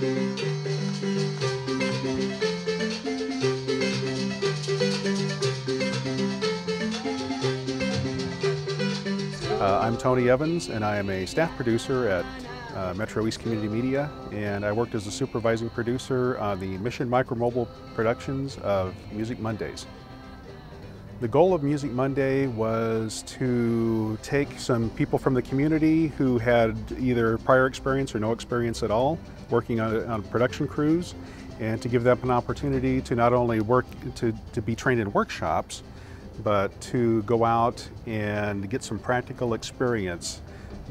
I'm Tony Evans, and I am a staff producer at MetroEast Community Media, and I worked as a supervising producer on the Mission Micromobile productions of Music Mondays. The goal of Music Monday was to take some people from the community who had either prior experience or no experience at all working on production crews, and to give them an opportunity to not only work to be trained in workshops, but to go out and get some practical experience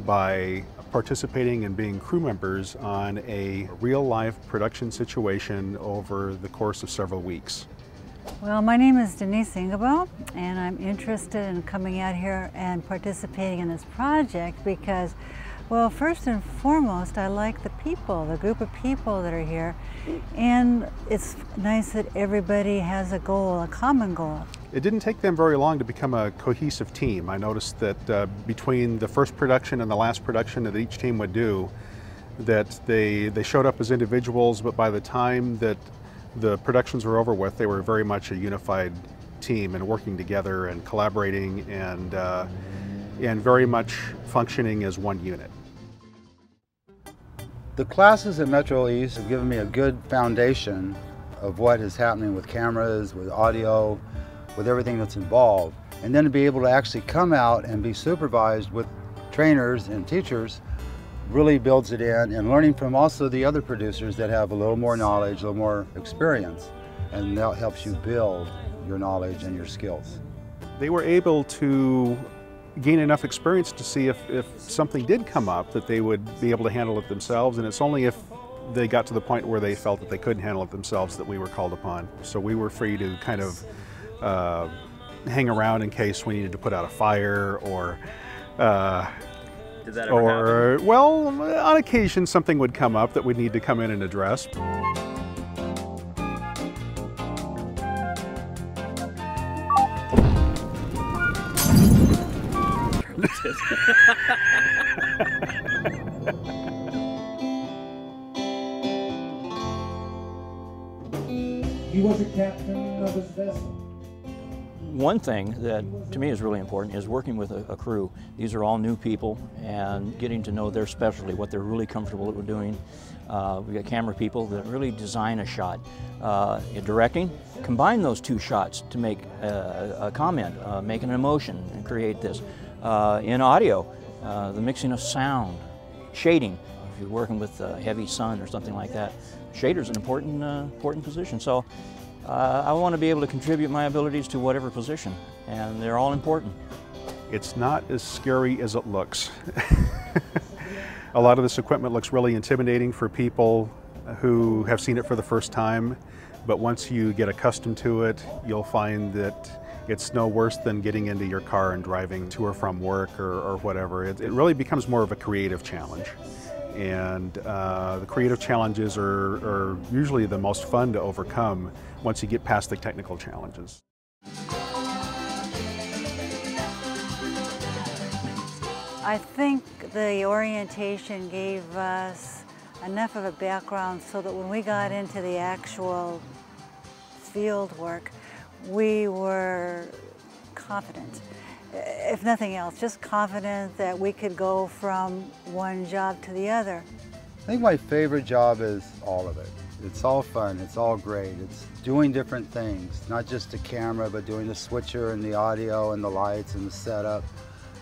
by participating and being crew members on a real-life production situation over the course of several weeks. Well, my name is Denise Ingebo, and I'm interested in coming out here and participating in this project because, well, first and foremost, I like the people, the group of people that are here, and it's nice that everybody has a goal, a common goal. It didn't take them very long to become a cohesive team. I noticed that between the first production and the last production that each team would do, that they showed up as individuals, but by the time that the productions were over with, they were very much a unified team and working together and collaborating and very much functioning as one unit. The classes at MetroEast have given me a good foundation of what is happening with cameras, with audio, with everything that's involved. And then to be able to actually come out and be supervised with trainers and teachers really builds it in, and learning from also the other producers that have a little more knowledge, a little more experience, and that helps you build your knowledge and your skills. They were able to gain enough experience to see if something did come up that they would be able to handle it themselves, and it's only if they got to the point where they felt that they couldn't handle it themselves that we were called upon. So we were free to kind of hang around in case we needed to put out a fire or did that ever happen? Well, on occasion something would come up that we'd need to come in and address. He was a captain of his vessel. One thing that to me is really important is working with a crew. These are all new people and getting to know their specialty, what they're really comfortable with doing. We've got camera people that really design a shot. In directing, combine those two shots to make a comment, make an emotion and create this. In audio, the mixing of sound, shading. If you're working with heavy sun or something like that, shader's an important position. So I want to be able to contribute my abilities to whatever position, and they're all important. It's not as scary as it looks. A lot of this equipment looks really intimidating for people who have seen it for the first time, but once you get accustomed to it, you'll find that it's no worse than getting into your car and driving to or from work or whatever. It really becomes more of a creative challenge. And the creative challenges are usually the most fun to overcome once you get past the technical challenges. I think the orientation gave us enough of a background so that when we got into the actual field work, we were confident. If nothing else, just confident that we could go from one job to the other. I think my favorite job is all of it. It's all fun, it's all great. It's doing different things, not just the camera, but doing the switcher and the audio and the lights and the setup.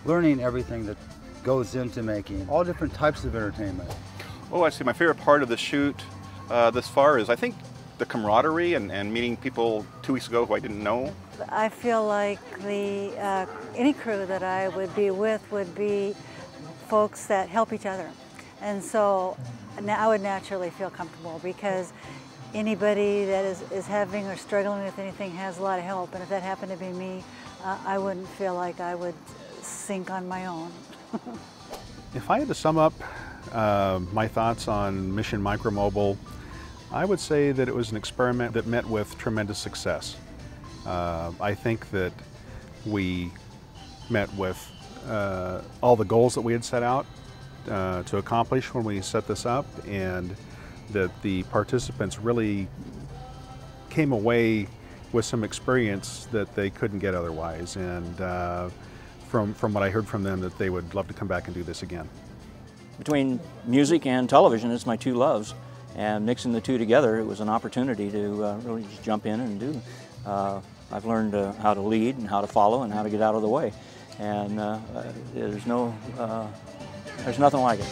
Learning everything that goes into making all different types of entertainment. Oh, I see. My favorite part of the shoot thus far is, I think, the camaraderie and meeting people 2 weeks ago who I didn't know. I feel like any crew that I would be with would be folks that help each other. And so I would naturally feel comfortable because anybody that is having or struggling with anything has a lot of help. And if that happened to be me, I wouldn't feel like I would sink on my own. If I had to sum up my thoughts on Mission Micromobile, I would say that it was an experiment that met with tremendous success. I think that we met with all the goals that we had set out to accomplish when we set this up, and that the participants really came away with some experience that they couldn't get otherwise, and from what I heard from them, that they would love to come back and do this again. Between music and television, it's my two loves, and mixing the two together, it was an opportunity to really just jump in and do. I've learned how to lead and how to follow and how to get out of the way, and there's nothing like it.